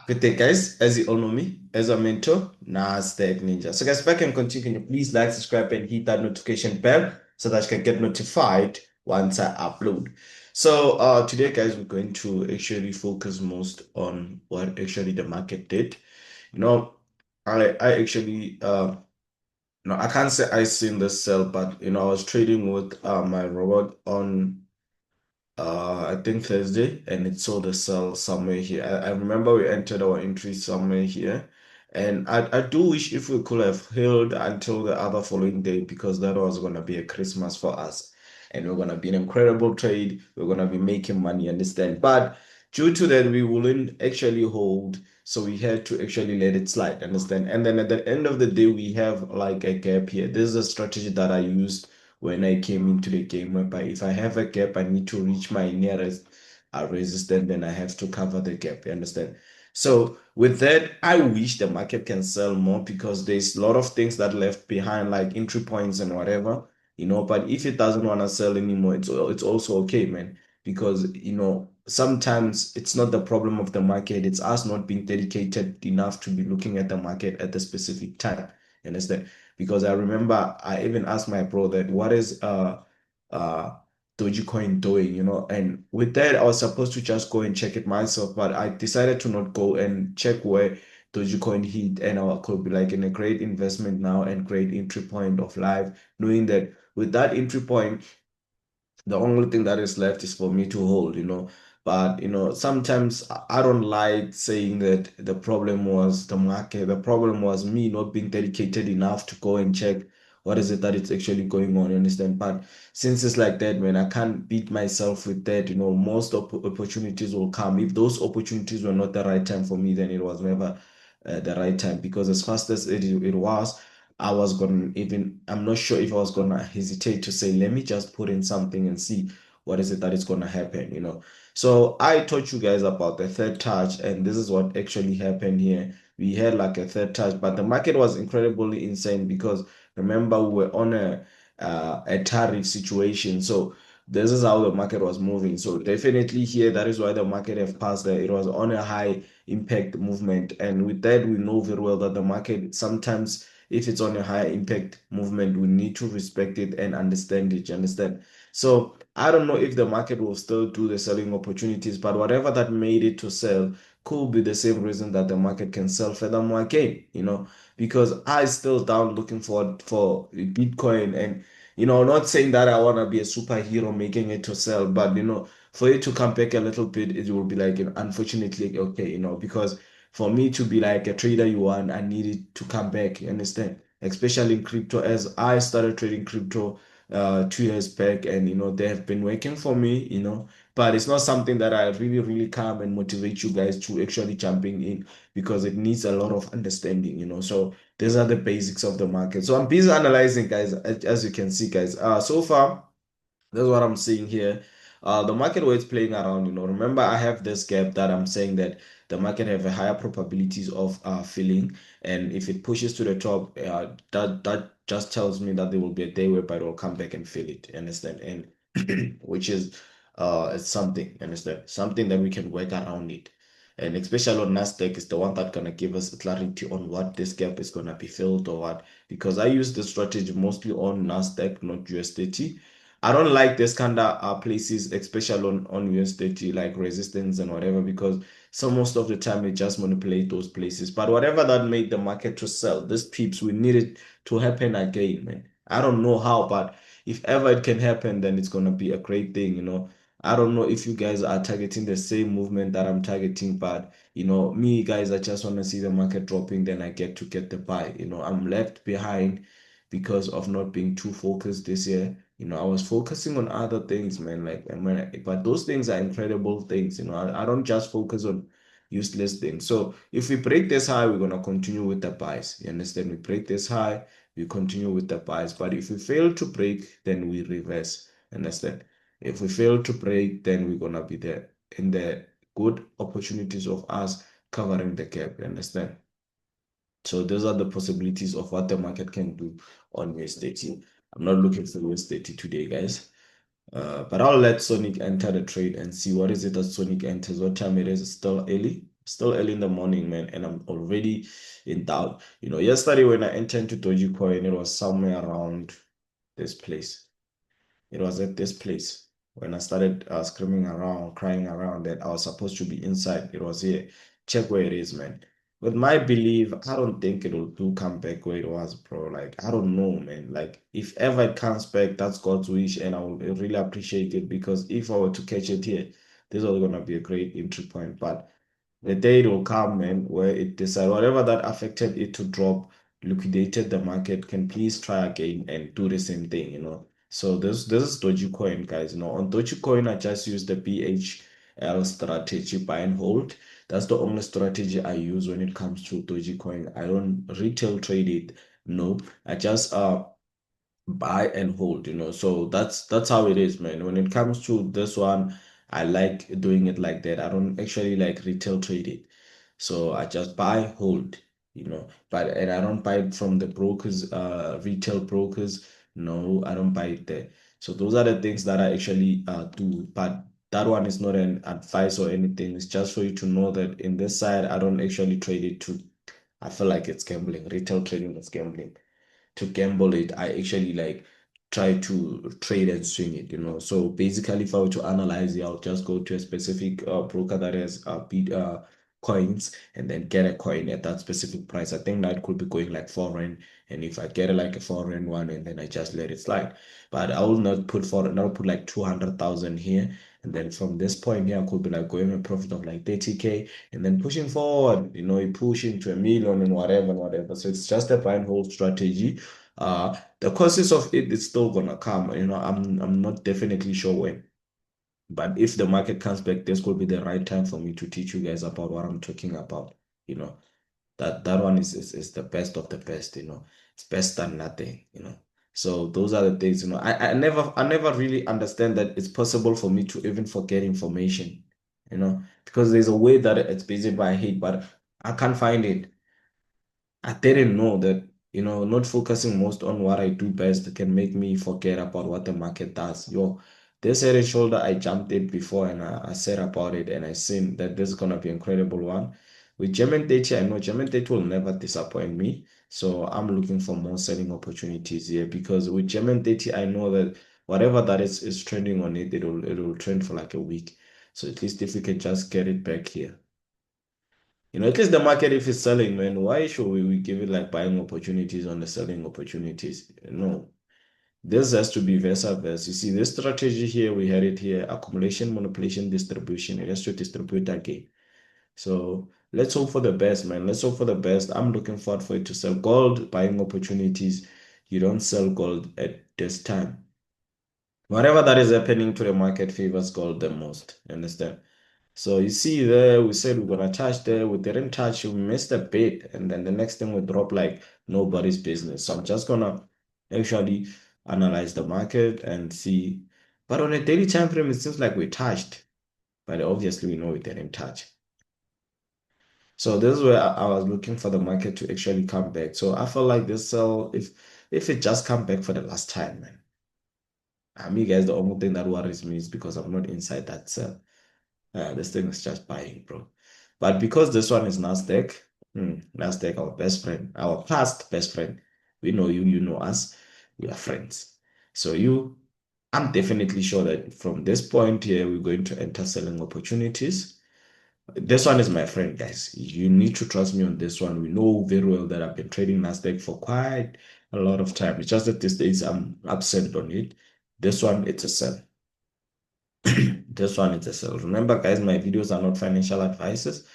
Good day, guys. As you all know me, as a mentor, Nasdaq Ninja. So, guys, back and continue. Can you please like, subscribe, and hit that notification bell so that you can get notified once I upload. So, today, guys, we're going to actually focus most on what actually the market did. You know, I actually, no, I can't say I seen the sell, but I was trading with my robot on I think Thursday, and it saw the sell somewhere here. I remember we entered our entry somewhere here, and I do wish if we could have held until the other following day because that was gonna be a Christmas for us, and we're gonna be an incredible trade. We're gonna be making money, understand? But due to that, we wouldn't actually hold, so we had to actually let it slide, understand? And then at the end of the day, we have like a gap here. This is a strategy that I used when I came into the game, whereby if I have a gap, I need to reach my nearest resistance, then I have to cover the gap. You understand? So with that, I wish the market can sell more because there's a lot of things that left behind, like entry points and whatever, But if it doesn't want to sell anymore, it's also okay, man. Because sometimes it's not the problem of the market; it's us not being dedicated enough to be looking at the market at the specific time. You understand? Because I remember I even asked my bro that what is uh Dogecoin doing, and with that I was supposed to just go and check it myself, but I decided to not go and check where Dogecoin hit, and I could be like in a great investment now and great entry point of life, knowing that with that entry point the only thing that is left is for me to hold. But sometimes I don't like saying that the problem was the market. The problem was me not being dedicated enough to go and check what is it that it's actually going on, you understand? But since it's like that, man, I can't beat myself with that. Most opportunities will come. If those opportunities were not the right time for me, then it was never the right time, because as fast as it was, I'm not sure if I was gonna hesitate to say, let me just put in something and see what is it that is gonna happen. So I taught you guys about the third touch, and this is what actually happened here. We had like a third touch, but the market was incredibly insane because remember we were on a tariff situation. So this is how the market was moving. So definitely here, that is why the market have passed there. It was on a high impact movement, and with that, we know very well that the market sometimes, if it's on a higher impact movement, we need to respect it and understand it. You understand? So I don't know if the market will still do the selling opportunities, but whatever that made it to sell could be the same reason that the market can sell furthermore again, because I still down looking for Bitcoin, and not saying that I want to be a superhero making it to sell, but for it to come back a little bit, it will be like, unfortunately, okay, because for me to be like a trader you want, I need it to come back, you understand? Especially in crypto, as I started trading crypto 2 years back, and they have been working for me, but it's not something that I really, really come and motivate you guys to actually jumping in, because it needs a lot of understanding. So these are the basics of the market. So I'm busy analyzing, guys, as you can see, guys. So far, that's what I'm seeing here. The market where it's playing around, remember I have this gap that I'm saying that the market have a higher probabilities of filling, and if it pushes to the top, that just tells me that there will be a day whereby it will come back and fill it. You understand? And which is it's something. You understand? Something that we can work around it. And especially on Nasdaq is the one that gonna give us clarity on what this gap is gonna be filled or what. Because I use the strategy mostly on Nasdaq, not US30. I don't like this kind of places, especially on US30, like resistance and whatever, because so most of the time it just manipulate those places. But whatever that made the market to sell, this peeps, we need it to happen again, man. I don't know how, but if ever it can happen, then it's gonna be a great thing. I don't know if you guys are targeting the same movement that I'm targeting, but me guys, I just want to see the market dropping, then I get to get the buy. I'm left behind because of not being too focused this year. I was focusing on other things, man. Like, but those things are incredible things. I don't just focus on useless things. So if we break this high, we're gonna continue with the buys. You understand? We break this high, we continue with the buys. But if we fail to break, then we reverse. Understand? If we fail to break, then we're gonna be there in the good opportunities of us covering the gap. You understand? So those are the possibilities of what the market can do on US30. I'm not looking for US30 today, guys. But I'll let Sonic enter the trade and see what is it that Sonic enters, what time it is. It's still early. Still early in the morning, man, and I'm already in doubt. Yesterday when I entered into Dogecoin, it was somewhere around this place. It was at this place when I started screaming around, crying around that I was supposed to be inside. It was here. Check where it is, man. With my belief, I don't think it'll do come back where it was, bro. Like, I don't know, man. Like, if ever it comes back, that's God's wish, and I will really appreciate it because if I were to catch it here, this was gonna be a great entry point. But the day it will come, man, where it decide whatever that affected it to drop, liquidated the market, can please try again and do the same thing. So this is Dogecoin, guys. On Dogecoin, I just use the BHL strategy, buy and hold. That's the only strategy I use when it comes to Dogecoin. I don't retail trade it. No, I just buy and hold. So that's how it is, man. When it comes to this one, I like doing it like that. I don't actually like retail trade it. So I just buy, hold. And I don't buy it from the brokers, retail brokers. No, I don't buy it there. So those are the things that I actually do. But that one is not an advice or anything. It's just for you to know that in this side, I don't actually trade it too. I feel like it's gambling. Retail trading is gambling. To gamble it, I actually like try to trade and swing it. So basically, if I were to analyze it, I'll just go to a specific broker that has beat coins and then get a coin at that specific price. I think that could be going like 4 rand. And if I get like a 4 rand one, and then I just let it slide. But I will not put I'll put like 200,000 here. And then from this point here, I could be like going a profit of like 30K and then pushing forward, you push into a million and whatever and whatever. So it's just a buy and hold strategy. The causes of it is still gonna come. I'm not definitely sure when. But if the market comes back, this could be the right time for me to teach you guys about what I'm talking about. You know, that one is the best of the best. It's best than nothing. So those are the things. I never really understand that it's possible for me to even forget information, because there's a way that it's busy by head, but I can't find it. I didn't know that, not focusing most on what I do best can make me forget about what the market does. This head and shoulder, I jumped it before and I said about it and I seen that this is gonna be incredible one. With German 30, I know German 30 will never disappoint me. So I'm looking for more selling opportunities here because with German 30, I know that whatever that is trending on it'll trend for like a week. So at least if we can just get it back here. At least the market, if it's selling, man, why should we give it like buying opportunities on the selling opportunities? No, this has to be versa versa. You see, this strategy here, we had it here, accumulation, manipulation, distribution. It has to distribute again. So let's hope for the best, man. Let's hope for the best. I'm looking forward for it to sell gold, buying opportunities. You don't sell gold at this time. Whatever that is happening to the market favors gold the most. Understand? So you see there, we said we're gonna touch there, we didn't touch, we missed a bit, and then the next thing we drop like nobody's business. So I'm just gonna actually analyze the market and see. But on a daily time frame, it seems like we touched, but obviously we know we didn't touch. So this is where I was looking for the market to actually come back. So I feel like this sell, if it just come back for the last time, man. I mean, guys, the only thing that worries me is because I'm not inside that sell. This thing is just buying, bro. But because this one is Nasdaq, Nasdaq, our best friend, our past best friend, we know you, you know us, we are friends. So I'm definitely sure that from this point here, we're going to enter selling opportunities. This one is my friend, guys. You need to trust me on this one. We know very well that I've been trading Nasdaq for quite a lot of time. It's just that these days I'm absent on it. This one, it's a sell. This one is a sell. Remember, guys, my videos are not financial advices.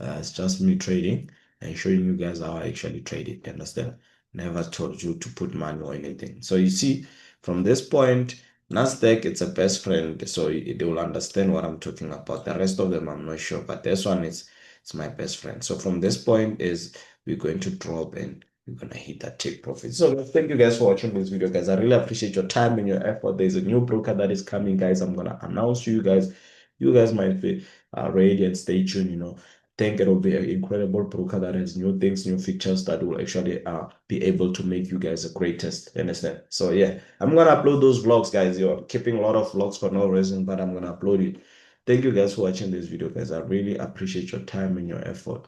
It's just me trading and showing you guys how I actually trade it. Understand? Never told you to put money or anything. So you see, from this point, Nasdaq, it's a best friend, so they will understand what I'm talking about. The rest of them, I'm not sure, but this one is it's my best friend. So from this point is we're going to drop and we're gonna hit that take profit. So thank you guys for watching this video, guys. I really appreciate your time and your effort. There's a new broker that is coming, guys. I'm gonna announce to you guys. You guys might be ready and stay tuned. Think it'll be an incredible broker that has new things, new features that will actually be able to make you guys the greatest. Understand? So yeah, I'm gonna upload those vlogs, guys. You're keeping a lot of vlogs for no reason, but I'm gonna upload it. Thank you guys for watching this video, guys. I really appreciate your time and your effort.